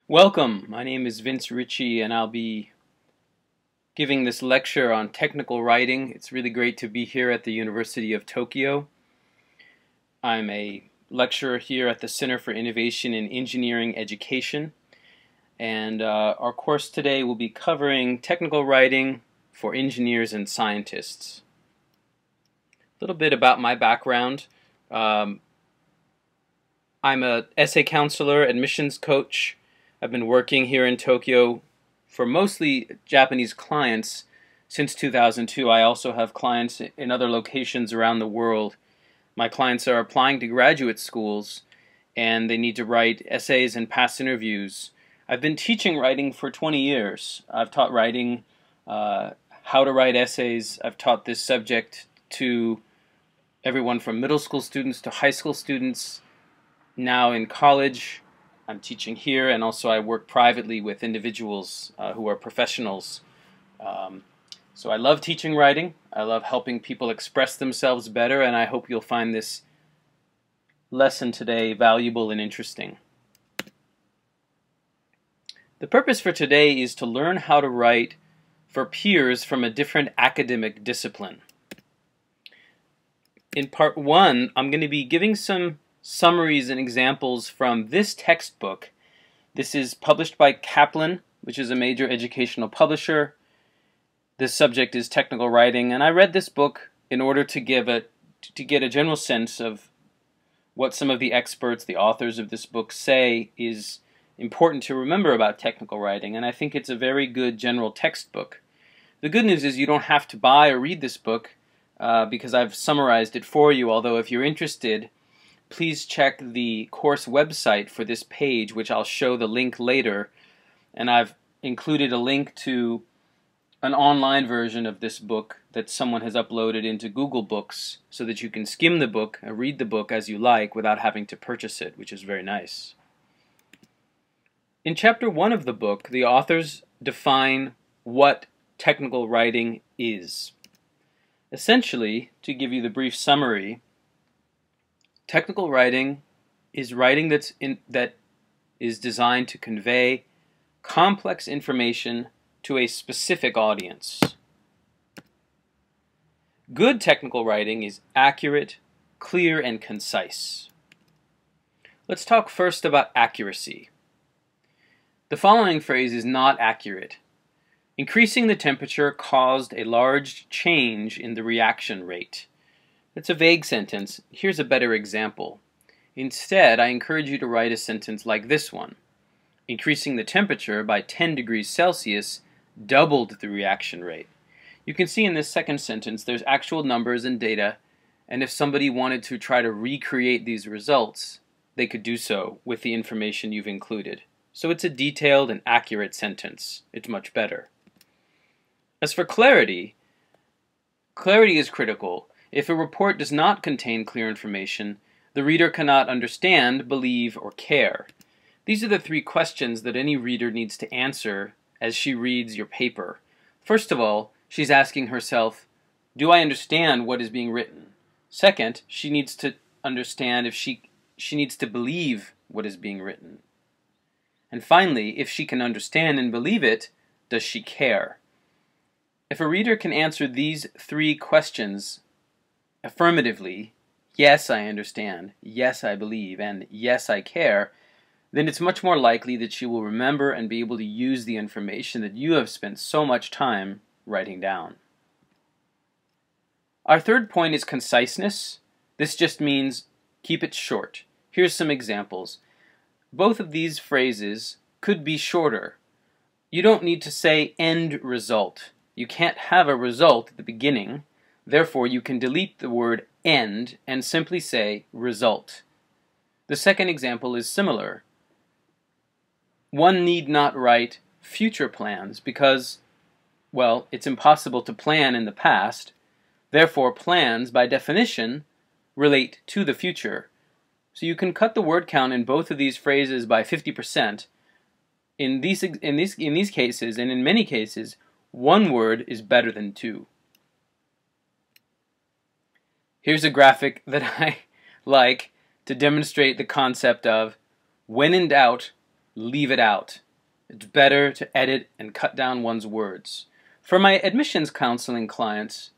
Welcome, my name is Vince Ritchie and I'll be giving this lecture on technical writing. It's really great to be here at the University of Tokyo. I'm a lecturer here at the Center for Innovation in Engineering Education, and our course today will be covering technical writing for engineers and scientists. A little bit about my background. I'm an essay counselor, admissions coach. I've been working here in Tokyo for mostly Japanese clients since 2002. I also have clients in other locations around the world. My clients are applying to graduate schools and they need to write essays and pass interviews. I've been teaching writing for 20 years. I've taught writing, how to write essays. I've taught this subject to everyone from middle school students to high school students. Now in college, I'm teaching here, and also I work privately with individuals who are professionals. So I love teaching writing. I love helping people express themselves better, and I hope you'll find this lesson today valuable and interesting. The purpose for today is to learn how to write for peers from a different academic discipline. In part one, I'm going to be giving some summaries and examples from this textbook. This is published by Kaplan, which is a major educational publisher. This subject is technical writing, and I read this book in order to get a general sense of what some of the experts, the authors of this book, say is important to remember about technical writing, and I think it's a very good general textbook. The good news is you don't have to buy or read this book because I've summarized it for you, although if you're interested, please check the course website for this page, which I'll show the link later. And I've included a link to an online version of this book that someone has uploaded into Google Books so that you can skim the book and read the book as you like without having to purchase it, which is very nice. In chapter 1 of the book, the authors define what technical writing is. Essentially, to give you the brief summary, technical writing is writing that is designed to convey complex information to a specific audience. Good technical writing is accurate, clear, and concise. Let's talk first about accuracy. The following phrase is not accurate. Increasing the temperature caused a large change in the reaction rate. It's a vague sentence. Here's a better example. Instead, I encourage you to write a sentence like this one. Increasing the temperature by 10 degrees Celsius doubled the reaction rate. You can see in this second sentence there's actual numbers and data, and if somebody wanted to try to recreate these results, they could do so with the information you've included. So it's a detailed and accurate sentence. It's much better. As for clarity, clarity is critical. If a report does not contain clear information, the reader cannot understand, believe, or care. These are the three questions that any reader needs to answer as she reads your paper. First of all, she's asking herself, do I understand what is being written? Second, she needs to understand if she needs to believe what is being written. And finally, if she can understand and believe it, does she care? If a reader can answer these three questions affirmatively, yes, I understand, yes, I believe, and yes, I care, then it's much more likely that she will remember and be able to use the information that you have spent so much time writing down. Our third point is conciseness. This just means keep it short. Here's some examples. Both of these phrases could be shorter. You don't need to say end result. You can't have a result at the beginning. Therefore, you can delete the word end and simply say result. The second example is similar. One need not write future plans because, well, it's impossible to plan in the past. Therefore, plans, by definition, relate to the future. So you can cut the word count in both of these phrases by 50%. In these cases, and in many cases, one word is better than two. Here's a graphic that I like to demonstrate the concept of when in doubt, leave it out. It's better to edit and cut down one's words. For my admissions counseling clients,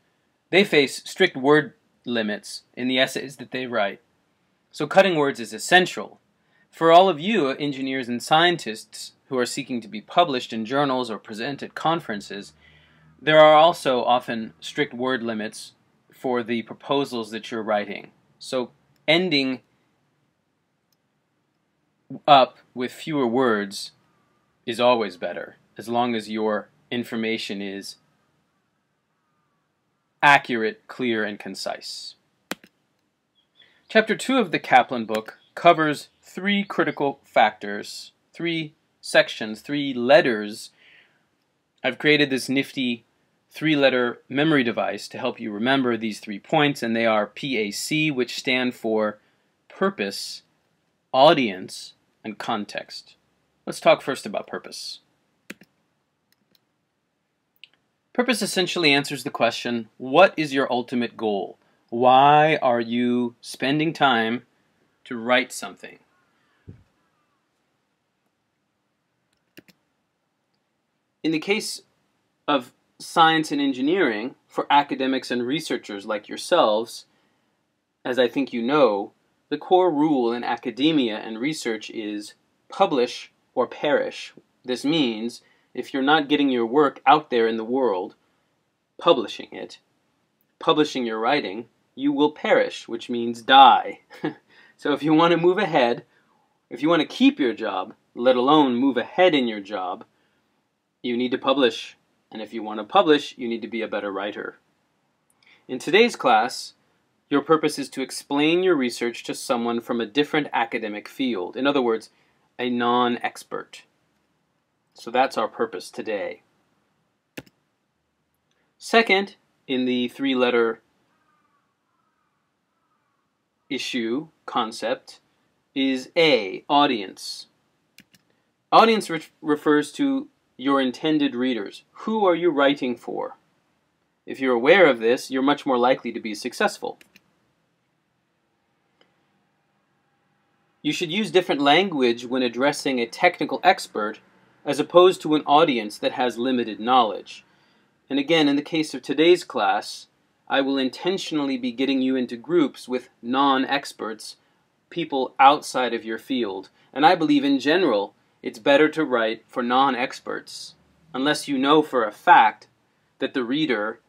they face strict word limits in the essays that they write. So cutting words is essential. For all of you engineers and scientists who are seeking to be published in journals or present at conferences, there are also often strict word limits for the proposals that you're writing. So ending up with fewer words is always better, as long as your information is accurate, clear, and concise. Chapter 2 of the Kaplan book covers 3 critical factors, 3 sections, 3 letters. I've created this nifty 3-letter memory device to help you remember these 3 points, and they are PAC, which stand for purpose, audience, and context. Let's talk first about purpose. Purpose essentially answers the question, what is your ultimate goal? Why are you spending time to write something? In the case of science and engineering, for academics and researchers like yourselves, as I think you know, the core rule in academia and research is publish or perish. This means if you're not getting your work out there in the world, publishing it, publishing your writing, you will perish, which means die. So if you want to move ahead, if you want to keep your job, let alone move ahead in your job, you need to publish. And if you want to publish, you need to be a better writer. In today's class, your purpose is to explain your research to someone from a different academic field. In other words, a non-expert. So that's our purpose today. Second, in the 3-letter issue concept, is A, audience. Audience refers to your intended readers. Who are you writing for? If you're aware of this, you're much more likely to be successful. You should use different language when addressing a technical expert as opposed to an audience that has limited knowledge. And again, in the case of today's class, I will intentionally be getting you into groups with non-experts, people outside of your field. And I believe in general, it's better to write for non-experts, unless you know for a fact that the reader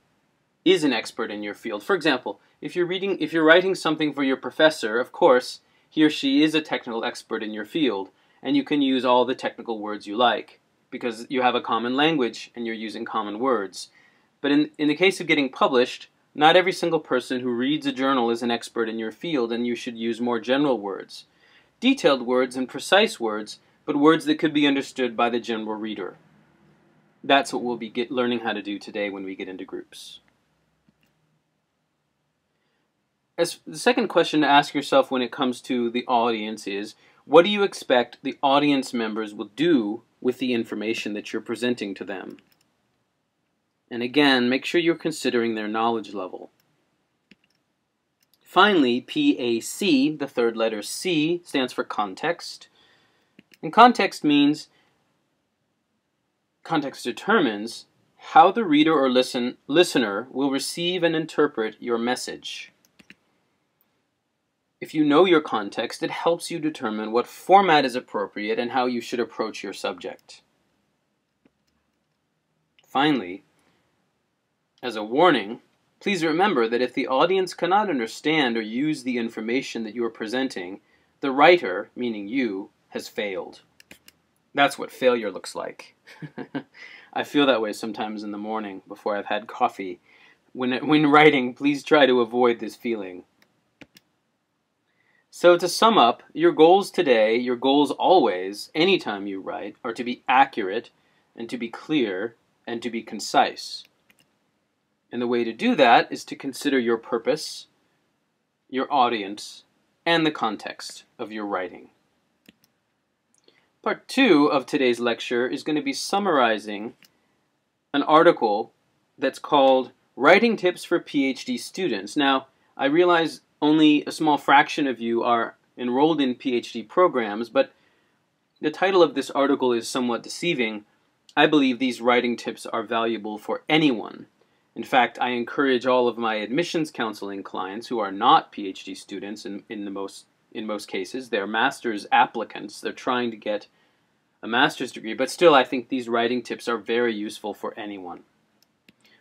is an expert in your field. For example, if you're writing something for your professor, of course, he or she is a technical expert in your field, and you can use all the technical words you like, because you have a common language and you're using common words. But in the case of getting published, not every single person who reads a journal is an expert in your field, and you should use more general words. Detailed words and precise words, but words that could be understood by the general reader. That's what we'll be learning how to do today when we get into groups. As the second question to ask yourself when it comes to the audience is, what do you expect the audience members will do with the information that you're presenting to them? And again, make sure you're considering their knowledge level. Finally, PAC, the 3rd letter C, stands for context. And context determines how the reader or listener will receive and interpret your message. If you know your context, it helps you determine what format is appropriate and how you should approach your subject. Finally, as a warning, please remember that if the audience cannot understand or use the information that you are presenting, the writer, meaning you, has failed. That's what failure looks like. I feel that way sometimes in the morning before I've had coffee. When writing, please try to avoid this feeling. So to sum up, your goals today, your goals always, anytime you write, are to be accurate and to be clear and to be concise. And the way to do that is to consider your purpose, your audience, and the context of your writing. Part 2 of today's lecture is going to be summarizing an article that's called Writing Tips for PhD Students. Now, I realize only a small fraction of you are enrolled in PhD programs, but The title of this article is somewhat deceiving. I believe these writing tips are valuable for anyone. In fact, I encourage all of my admissions counseling clients who are not PhD students in most cases. They're master's applicants. They're trying to get a master's degree, but still I think these writing tips are very useful for anyone.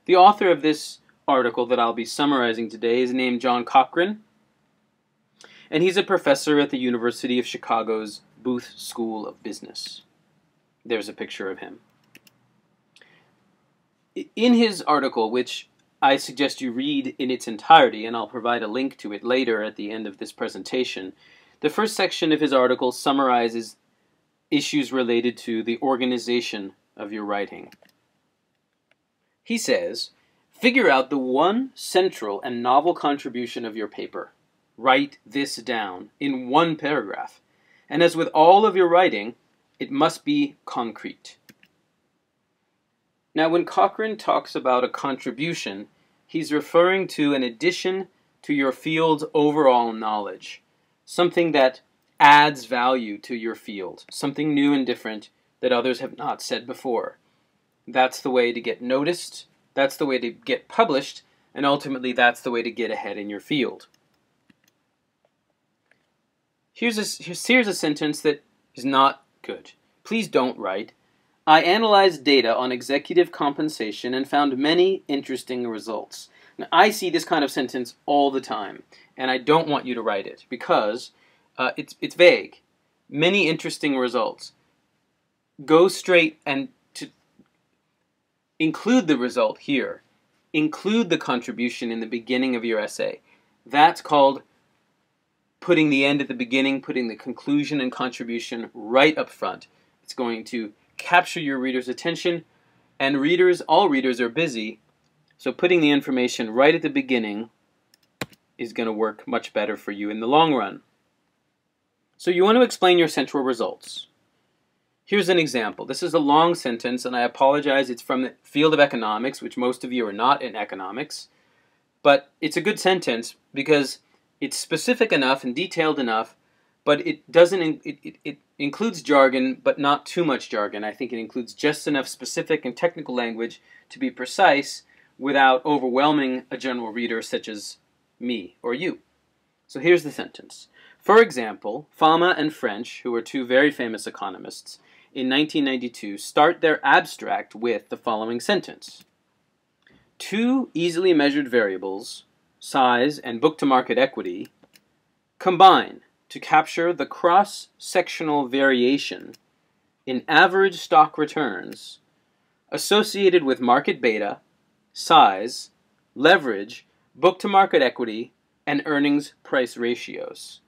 The author of this article that I'll be summarizing today is named John Cochrane, and he's a professor at the University of Chicago's Booth School of Business. There's a picture of him. In his article, which I suggest you read in its entirety, and I'll provide a link to it later at the end of this presentation, the first section of his article summarizes issues related to the organization of your writing. He says, figure out the one central and novel contribution of your paper. Write this down in one paragraph. And as with all of your writing, it must be concrete. Now, when Cochrane talks about a contribution, he's referring to an addition to your field's overall knowledge, something that adds value to your field, something new and different that others have not said before. That's the way to get noticed, that's the way to get published, and ultimately that's the way to get ahead in your field. Here's a sentence that is not good. Please don't write, I analyzed data on executive compensation and found many interesting results. Now, I see this kind of sentence all the time, and I don't want you to write it because it's vague. Many interesting results. Go straight and to include the result here. Include the contribution in the beginning of your essay. That's called putting the end at the beginning, putting the conclusion and contribution right up front. It's going to capture your reader's attention, and all readers are busy, so putting the information right at the beginning is going to work much better for you in the long run. So you want to explain your central results. Here's an example. This is a long sentence, and I apologize, it's from the field of economics, which most of you are not in economics, but it's a good sentence because it's specific enough and detailed enough, but it includes jargon, but not too much jargon. I think it includes just enough specific and technical language to be precise without overwhelming a general reader such as me or you. So here's the sentence. For example, Fama and French, who are two very famous economists, in 1992 start their abstract with the following sentence. Two easily measured variables, size and book-to-market equity, combine to capture the cross-sectional variation in average stock returns associated with market beta, size, leverage, book-to-market equity, and earnings price ratios.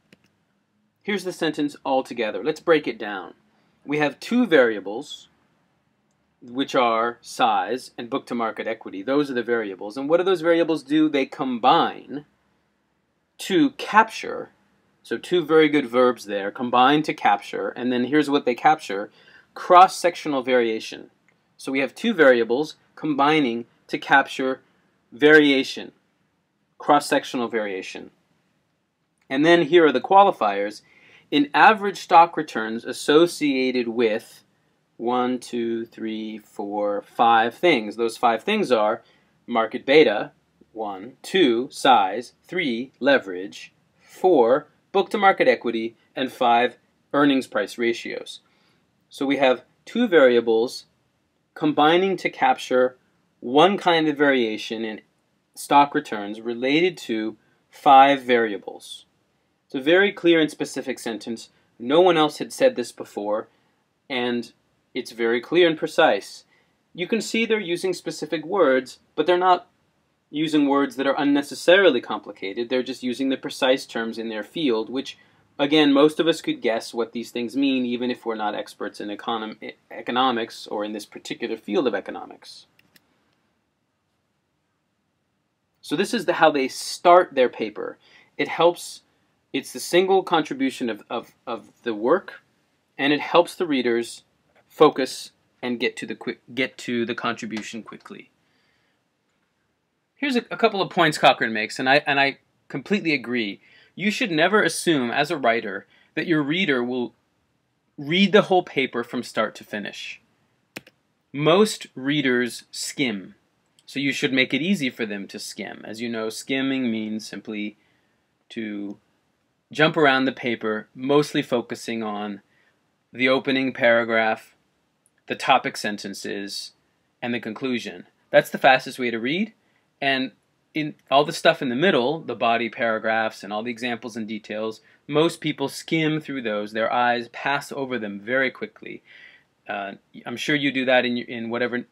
Here's the sentence all together. Let's break it down. We have two variables, which are size and book-to-market equity. Those are the variables. And what do those variables do? They combine to capture. So two very good verbs there, combine to capture, and then here's what they capture, cross-sectional variation. So we have two variables combining to capture variation, cross-sectional variation. And then here are the qualifiers. In average stock returns associated with 1, 2, 3, 4, 5 things. Those 5 things are market beta, 1, 2, size, 3, leverage, 4, book-to-market equity, and 5, earnings price ratios. So we have two variables combining to capture one kind of variation in stock returns related to 5 variables. It's a very clear and specific sentence. No one else had said this before, and it's very clear and precise. You can see they're using specific words, but they're not using words that are unnecessarily complicated. They're just using the precise terms in their field, which, again, most of us could guess what these things mean, even if we're not experts in economics or in this particular field of economics. So this is how they start their paper. It's the single contribution of the work, and it helps the readers focus and get to the contribution quickly. Here's a couple of points Cochrane makes, and I completely agree. You should never assume, as a writer, that your reader will read the whole paper from start to finish. Most readers skim, so you should make it easy for them to skim. As you know, skimming means simply to jump around the paper, mostly focusing on the opening paragraph, the topic sentences, and the conclusion. That's the fastest way to read, and in all the stuff in the middle, the body paragraphs and all the examples and details, most people skim through those. Their eyes pass over them very quickly. I'm sure you do that in whatever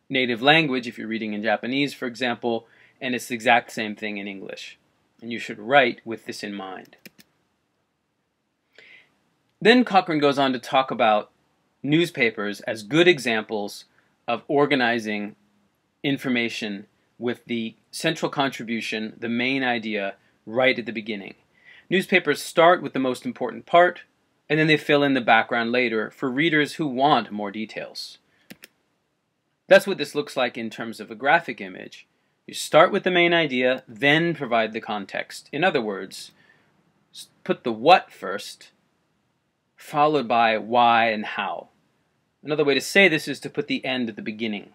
native language, if you're reading in Japanese, for example, and it's the exact same thing in English. And you should write with this in mind. Then Cochrane goes on to talk about newspapers as good examples of organizing information with the central contribution, the main idea, right at the beginning. Newspapers start with the most important part, and then they fill in the background later for readers who want more details. That's what this looks like in terms of a graphic image. You start with the main idea, then provide the context. In other words, put the what first, followed by why and how. Another way to say this is to put the end at the beginning.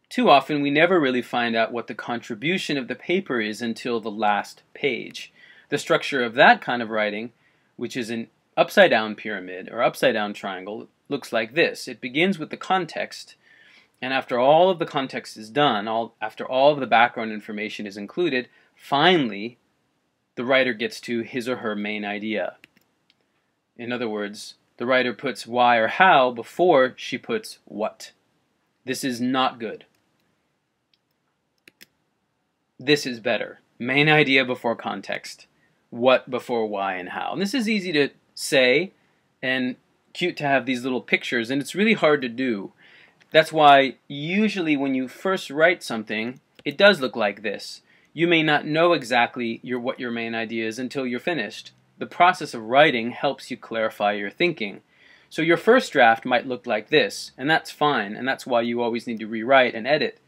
Too often we never really find out what the contribution of the paper is until the last page. The structure of that kind of writing, which is an upside-down pyramid or upside-down triangle, looks like this. It begins with the context, and after all of the context is done, after all of the background information is included, finally the writer gets to his or her main idea. In other words, the writer puts why or how before she puts what. This is not good. This is better. Main idea before context. What before why and how. And this is easy to say and cute to have these little pictures, and it's really hard to do. That's why usually when you first write something, it does look like this. You may not know exactly what your main idea is until you're finished. The process of writing helps you clarify your thinking. So your first draft might look like this, and that's fine, and that's why you always need to rewrite and edit.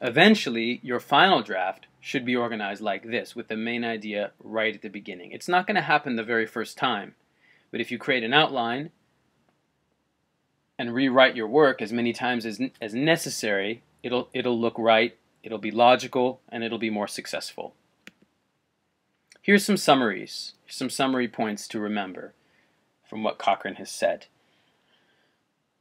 Eventually, your final draft should be organized like this, with the main idea right at the beginning. It's not going to happen the very first time, but if you create an outline and rewrite your work as many times as necessary, it'll look right, it'll be logical, and it'll be more successful. Here's some summaries, some summary points to remember from what Cochrane has said.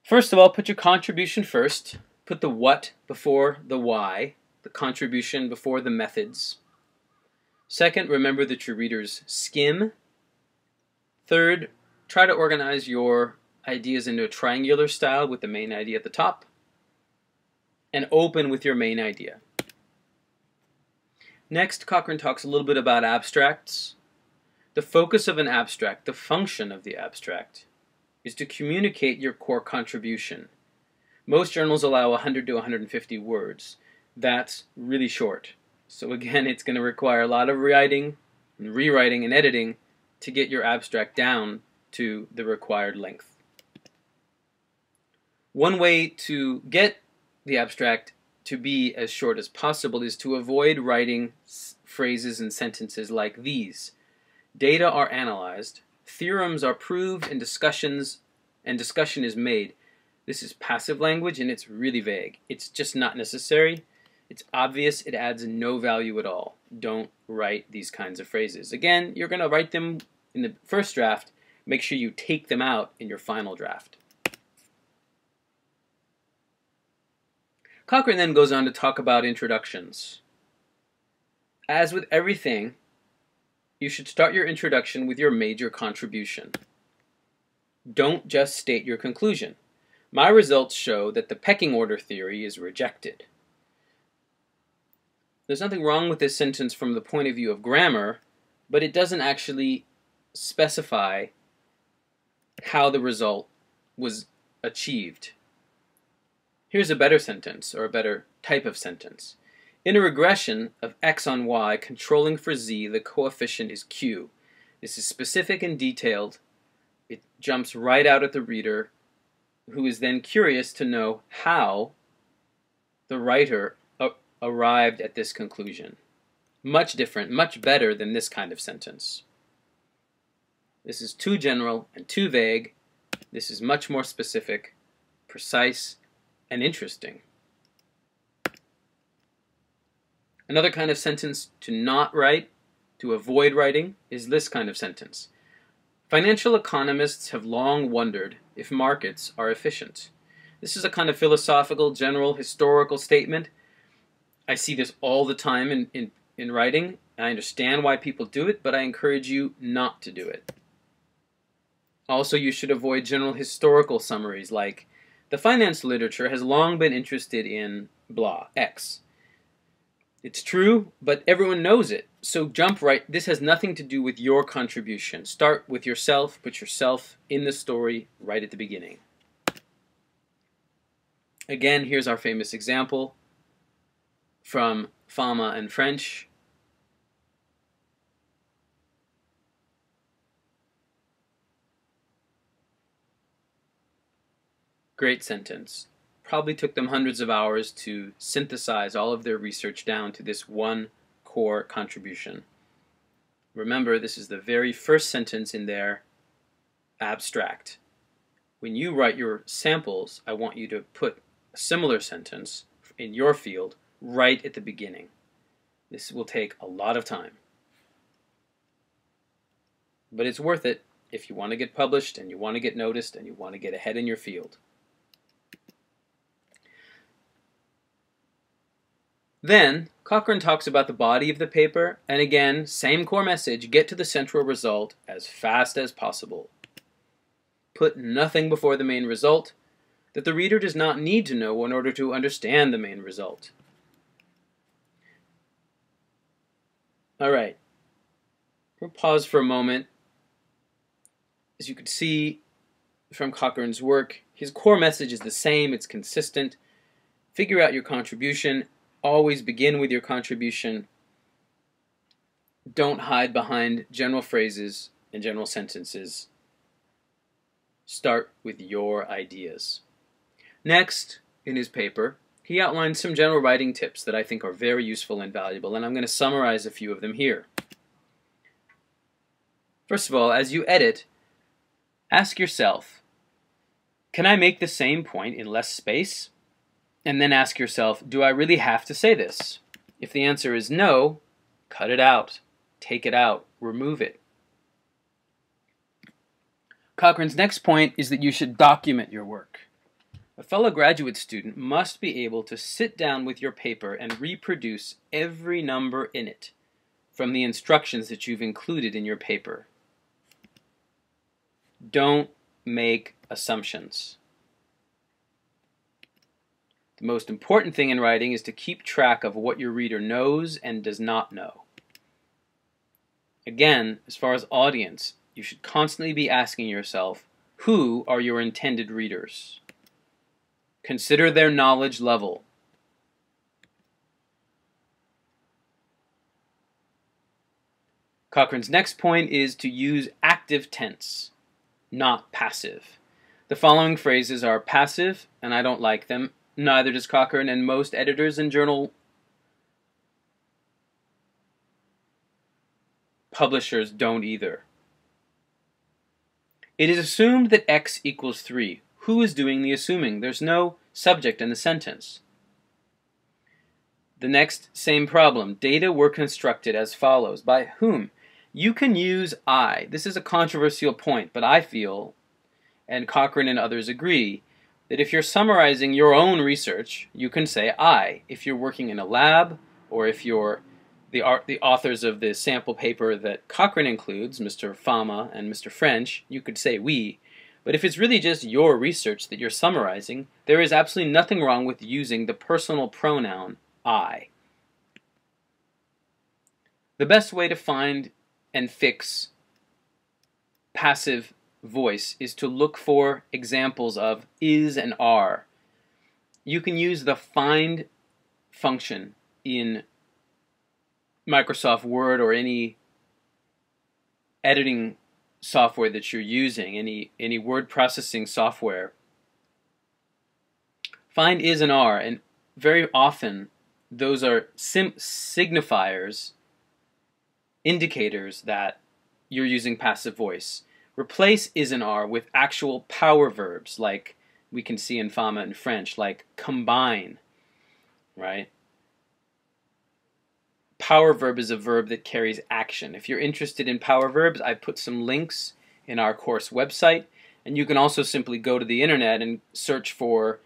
First of all, put your contribution first. Put the what before the why, the contribution before the methods. Second, remember that your readers skim. Third, try to organize your ideas into a triangular style with the main idea at the top. And open with your main idea. Next, Cochrane talks a little bit about abstracts. The focus of an abstract, the function of the abstract, is to communicate your core contribution. Most journals allow 100 to 150 words. That's really short. So again, it's going to require a lot of writing and rewriting and editing to get your abstract down to the required length. One way to get the abstract to be as short as possible is to avoid writing phrases and sentences like these. Data are analyzed, theorems are proved, and discussion is made. This is passive language and it's really vague. It's just not necessary. It's obvious. It adds no value at all. Don't write these kinds of phrases. Again, you're going to write them in the first draft. Make sure you take them out in your final draft. Cochrane then goes on to talk about introductions. As with everything, you should start your introduction with your major contribution. Don't just state your conclusion. My results show that the pecking order theory is rejected. There's nothing wrong with this sentence from the point of view of grammar, but it doesn't actually specify how the result was achieved. Here's a better sentence, or a better type of sentence. In a regression of x on y controlling for z, the coefficient is q. This is specific and detailed. It jumps right out at the reader, who is then curious to know how the writer arrived at this conclusion. Much different, much better than this kind of sentence. This is too general and too vague. This is much more specific, precise, and interesting. Another kind of sentence to not write, to avoid writing, is this kind of sentence. Financial economists have long wondered if markets are efficient. This is a kind of philosophical, general, historical statement. I see this all the time in writing. I understand why people do it, but I encourage you not to do it. Also, you should avoid general historical summaries like, the finance literature has long been interested in blah, X. It's true, but everyone knows it. So jump right. This has nothing to do with your contribution. Start with yourself. Put yourself in the story right at the beginning. Again, here's our famous example from Fama and French. Great sentence. Probably took them hundreds of hours to synthesize all of their research down to this one core contribution. Remember, this is the very first sentence in their abstract. When you write your samples, I want you to put a similar sentence in your field right at the beginning. This will take a lot of time. But it's worth it if you want to get published and you want to get noticed and you want to get ahead in your field. Then, Cochrane talks about the body of the paper, and again, same core message, get to the central result as fast as possible. Put nothing before the main result that the reader does not need to know in order to understand the main result. Alright, we'll pause for a moment. As you can see from Cochrane's work, his core message is the same, it's consistent. Figure out your contribution. Always begin with your contribution. Don't hide behind general phrases and general sentences. Start with your ideas. Next, in his paper, he outlines some general writing tips that I think are very useful and valuable, and I'm going to summarize a few of them here. First of all, as you edit, ask yourself, can I make the same point in less space? And then ask yourself, do I really have to say this? If the answer is no, cut it out, take it out, remove it. Cochrane's next point is that you should document your work. A fellow graduate student must be able to sit down with your paper and reproduce every number in it from the instructions that you've included in your paper. Don't make assumptions. The most important thing in writing is to keep track of what your reader knows and does not know. Again, as far as audience, you should constantly be asking yourself, who are your intended readers? Consider their knowledge level. Cochrane's next point is to use active tense, not passive. The following phrases are passive, and I don't like them. Neither does Cochrane, and most editors and journal publishers don't either. It is assumed that x equals 3. Who is doing the assuming? There's no subject in the sentence. The next, same problem. Data were constructed as follows. By whom? You can use I. This is a controversial point, but I feel, and Cochrane and others agree, that if you're summarizing your own research, you can say I. If you're working in a lab, or if you're the authors of the sample paper that Cochrane includes, Mr. Fama and Mr. French, you could say we. But if it's really just your research that you're summarizing, there is absolutely nothing wrong with using the personal pronoun I. The best way to find and fix passive voice is to look for examples of is and are. You can use the find function in Microsoft Word or any editing software that you're using, any word processing software. Find is and are, and very often those are signifiers, indicators that you're using passive voice. Replace is an R with actual power verbs, like we can see in Fama in French, like combine, right? Power verb is a verb that carries action. If you're interested in power verbs, I put some links in our course website, and you can also simply go to the internet and search for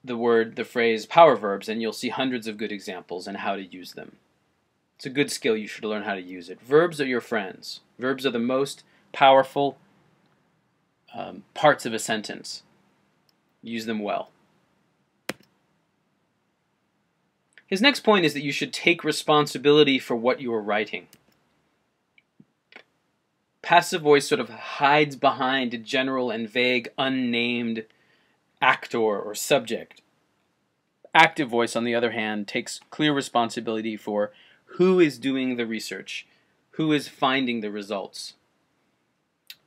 the phrase power verbs, and you'll see hundreds of good examples and how to use them. It's a good skill. You should learn how to use it. Verbs are your friends. Verbs are the most powerful parts of a sentence. Use them well. His next point is that you should take responsibility for what you are writing. Passive voice sort of hides behind a general and vague, unnamed actor or subject. Active voice, on the other hand, takes clear responsibility for who is doing the research, who is finding the results.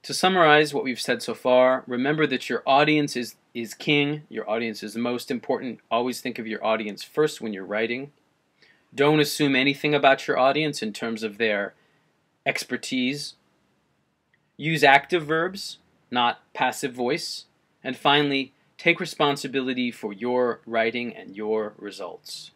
To summarize what we've said so far, remember that your audience is king. Your audience is the most important. Always think of your audience first when you're writing. Don't assume anything about your audience in terms of their expertise. Use active verbs, not passive voice. And finally, take responsibility for your writing and your results.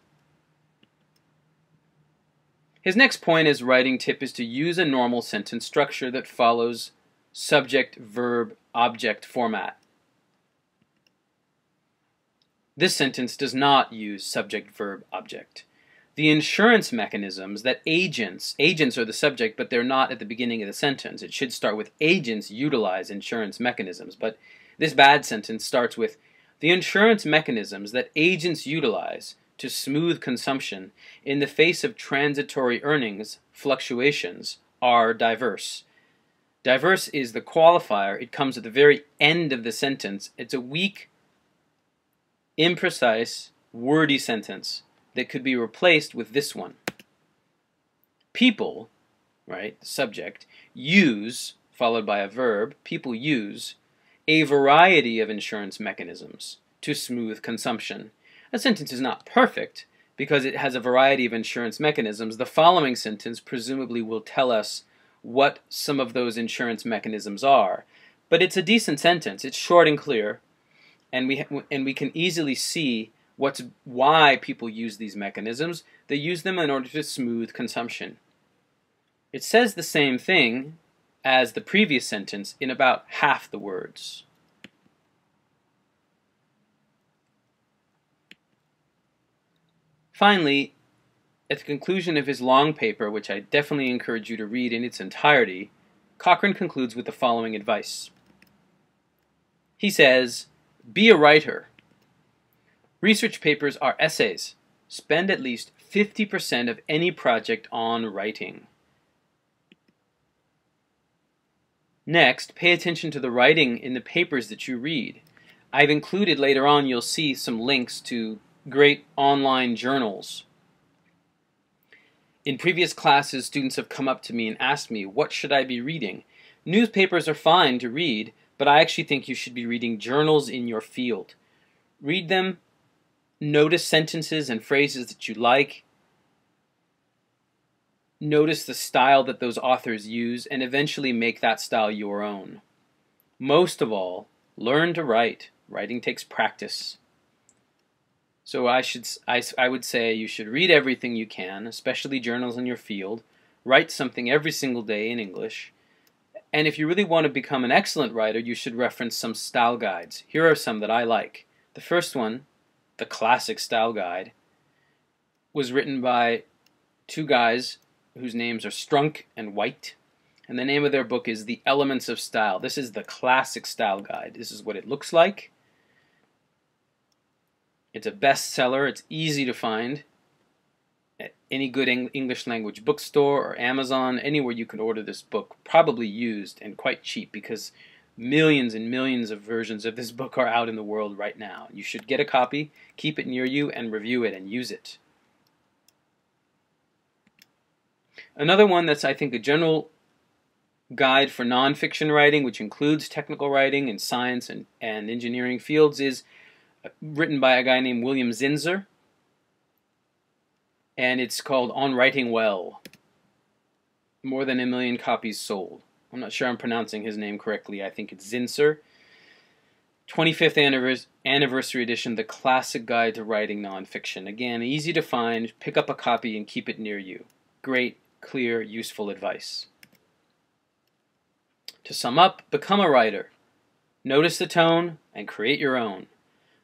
His next point as writing tip is to use a normal sentence structure that follows subject, verb, object format. This sentence does not use subject, verb, object. The insurance mechanisms that agents are the subject, but they're not at the beginning of the sentence. It should start with agents utilize insurance mechanisms, but this bad sentence starts with the insurance mechanisms that agents utilize to smooth consumption in the face of transitory earnings fluctuations are diverse. Diverse is the qualifier. It comes at the very end of the sentence. It's a weak, imprecise, wordy sentence that could be replaced with this one. People, right, the subject, use, followed by a verb, people use a variety of insurance mechanisms to smooth consumption. A sentence is not perfect because it has a variety of insurance mechanisms. The following sentence presumably will tell us what some of those insurance mechanisms are. But it's a decent sentence. It's short and clear, and we can easily see why people use these mechanisms. They use them in order to smooth consumption. It says the same thing as the previous sentence in about half the words. Finally, at the conclusion of his long paper, which I definitely encourage you to read in its entirety, Cochrane concludes with the following advice. He says, be a writer. Research papers are essays. Spend at least 50% of any project on writing. Next, pay attention to the writing in the papers that you read. I've included, later on, you'll see some links to great online journals. In previous classes, students have come up to me and asked me, what should I be reading? Newspapers are fine to read, but I actually think you should be reading journals in your field. Read them, notice sentences and phrases that you like, notice the style that those authors use, and eventually make that style your own. Most of all, learn to write. Writing takes practice. So I would say you should read everything you can, especially journals in your field. Write something every single day in English. And if you really want to become an excellent writer, you should reference some style guides. Here are some that I like. The first one, the Classic Style Guide, was written by two guys whose names are Strunk and White. And the name of their book is The Elements of Style. This is the Classic Style Guide. This is what it looks like. It's a bestseller. It's easy to find at any good English language bookstore or Amazon, anywhere you can order this book, probably used and quite cheap because millions and millions of versions of this book are out in the world right now. You should get a copy, keep it near you, and review it and use it. Another one that's, I think, a general guide for nonfiction writing, which includes technical writing in science and engineering fields, is written by a guy named William Zinsser, and it's called On Writing Well. More than 1 million copies sold. I'm not sure I'm pronouncing his name correctly. I think it's Zinsser. 25th anniversary edition, The Classic Guide to Writing Nonfiction. Again, easy to find. Pick up a copy and keep it near you. Great, clear, useful advice. To sum up, become a writer. Notice the tone and create your own.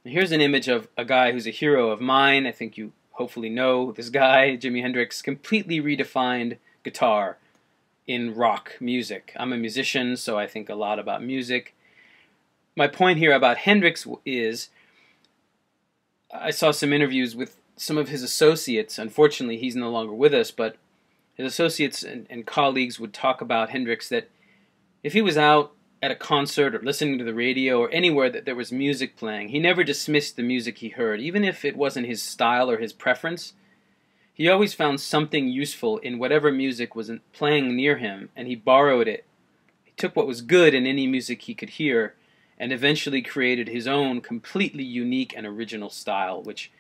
And here's an image of a guy who's a hero of mine. I think you hopefully know this guy. Jimi Hendrix completely redefined guitar in rock music. I'm a musician, so I think a lot about music. My point here about Hendrix is I saw some interviews with some of his associates. Unfortunately, he's no longer with us, but his associates and colleagues would talk about Hendrix that if he was out at a concert or listening to the radio or anywhere that there was music playing, he never dismissed the music he heard, even if it wasn't his style or his preference. He always found something useful in whatever music was playing near him, and he borrowed it. He took what was good in any music he could hear and eventually created his own completely unique and original style, which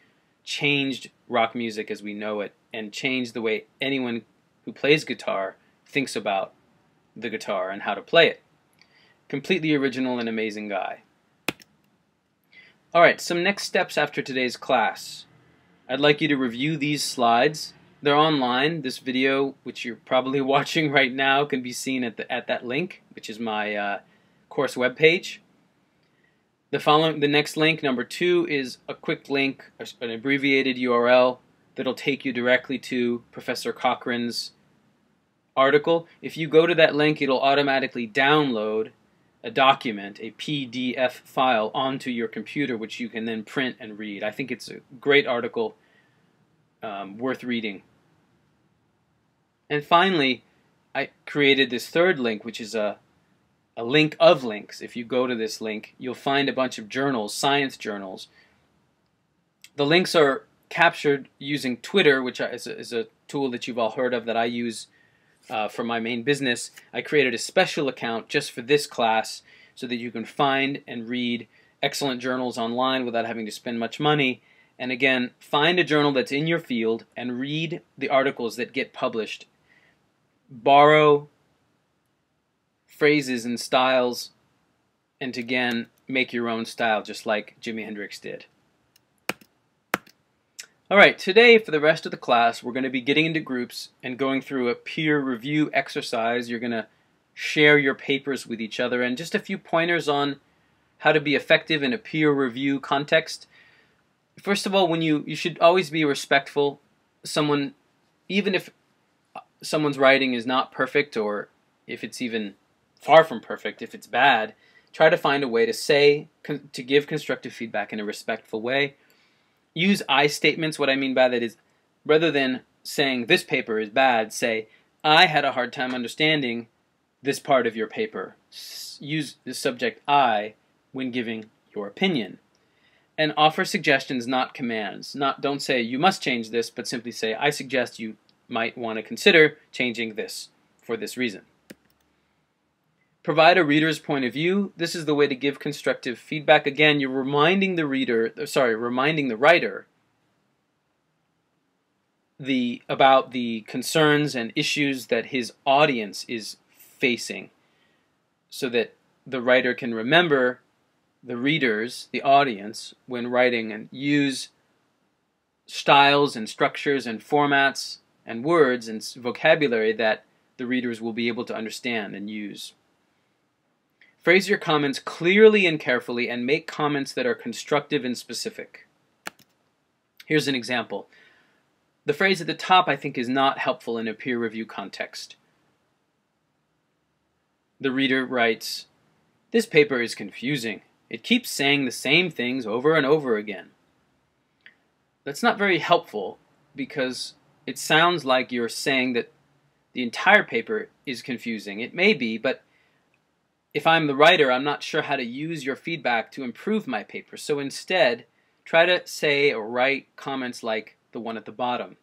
changed rock music as we know it and changed the way anyone who plays guitar thinks about the guitar and how to play it. Completely original and amazing guy. Alright, some next steps after today's class. I'd like you to review these slides. They're online. This video, which you're probably watching right now, can be seen at that link, which is my course webpage. The next link, number 2, is a quick link, an abbreviated URL that'll take you directly to Professor Cochran's article. If you go to that link, it'll automatically download a document, a PDF file, onto your computer, which you can then print and read. I think it's a great article, worth reading. And finally, I created this third link, which is a link of links. If you go to this link, you'll find a bunch of journals, science journals. The links are captured using Twitter, which is a tool that you've all heard of that I use for my main business. I created a special account just for this class so that you can find and read excellent journals online without having to spend much money. And again, find a journal that's in your field and read the articles that get published. Borrow phrases and styles, and again, make your own style just like Jimi Hendrix did. Alright, today for the rest of the class we're going to be getting into groups and going through a peer review exercise. You're going to share your papers with each other and just a few pointers on how to be effective in a peer review context. First of all, when you should always be respectful. Even if someone's writing is not perfect, or if it's even far from perfect, if it's bad, try to find a way to give constructive feedback in a respectful way. Use I statements. What I mean by that is, rather than saying this paper is bad, say, I had a hard time understanding this part of your paper. Use the subject I when giving your opinion. And offer suggestions, not commands. Don't say you must change this, but simply say I suggest you might want to consider changing this for this reason. Provide a reader's point of view. This is the way to give constructive feedback. Again, you're reminding the writer about the concerns and issues that his audience is facing, so that the writer can remember the readers, the audience, when writing, and use styles and structures and formats and words and vocabulary that the readers will be able to understand and use. Phrase your comments clearly and carefully, and make comments that are constructive and specific. Here's an example. The phrase at the top, I think, is not helpful in a peer review context. The reader writes, "This paper is confusing. It keeps saying the same things over and over again." That's not very helpful, because it sounds like you're saying that the entire paper is confusing. It may be, but if I'm the writer, I'm not sure how to use your feedback to improve my paper. So instead, try to say or write comments like the one at the bottom.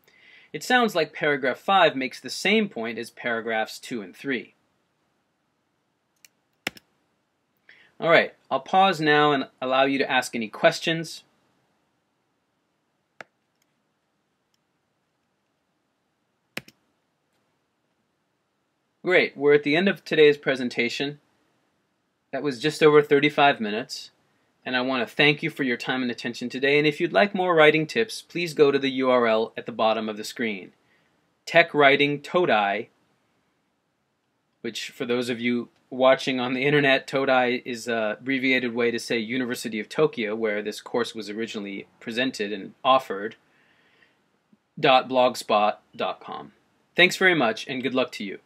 It sounds like paragraph 5 makes the same point as paragraphs 2 and 3. Alright, I'll pause now and allow you to ask any questions. Great, we're at the end of today's presentation. That was just over 35 minutes. And I want to thank you for your time and attention today. And if you'd like more writing tips, please go to the URL at the bottom of the screen. Tech Writing Todai, which for those of you watching on the internet, Todai is an abbreviated way to say University of Tokyo, where this course was originally presented and offered, .blogspot.com. Thanks very much, and good luck to you.